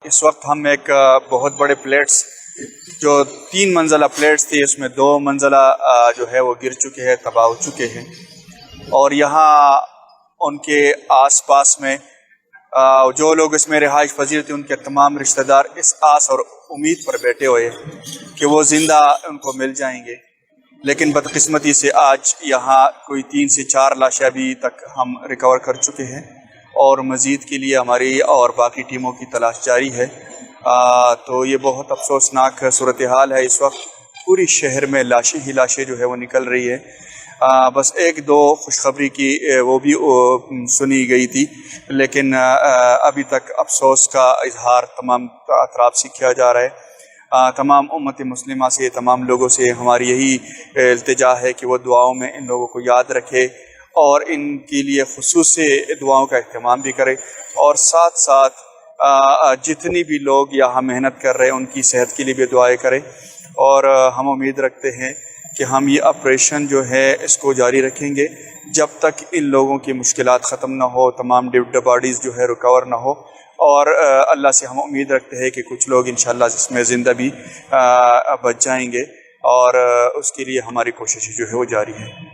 اس وقت ہم ایک بہت بڑے پلیٹس جو 3 منزلہ پلیٹس تھی، اس میں 2 منزلہ جو ہے وہ گر چکے ہیں، تباہ ہو چکے ہیں، اور یہاں ان کے آس پاس میں جو لوگ اس میں رہائش پذیر تھے ان کے تمام رشتہ دار اس آس اور امید پر بیٹھے ہوئے کہ وہ زندہ ان کو مل جائیں گے، لیکن بدقسمتی سے آج یہاں کوئی 3 سے 4 لاشیں ابھی تک ہم ریکور کر چکے ہیں، اور مزید کے لیے ہماری اور باقی ٹیموں کی تلاش جاری ہے۔ تو یہ بہت افسوسناک صورتحال ہے، اس وقت پوری شہر میں لاشیں ہی لاشیں جو ہے وہ نکل رہی ہے۔ بس 1-2 خوشخبری کی وہ بھی سنی گئی تھی، لیکن ابھی تک افسوس کا اظہار تمام اطراف سے کیا جا رہا ہے۔ تمام امت مسلمہ سے، تمام لوگوں سے ہماری یہی التجا ہے کہ وہ دعاؤں میں ان لوگوں کو یاد رکھے اور ان کے لیے خصوصی دعاؤں کا اہتمام بھی کرے، اور ساتھ ساتھ جتنی بھی لوگ یہاں محنت کر رہے ہیں ان کی صحت کے لیے بھی دعائیں کریں، اور ہم امید رکھتے ہیں کہ ہم یہ آپریشن جو ہے اس کو جاری رکھیں گے جب تک ان لوگوں کی مشکلات ختم نہ ہو، تمام ڈیڈ باڈیز جو ہے ریکور نہ ہو، اور اللہ سے ہم امید رکھتے ہیں کہ کچھ لوگ انشاءاللہ اس میں زندہ بھی بچ جائیں گے، اور اس کے لیے ہماری کوششیں جو ہے وہ جاری ہیں۔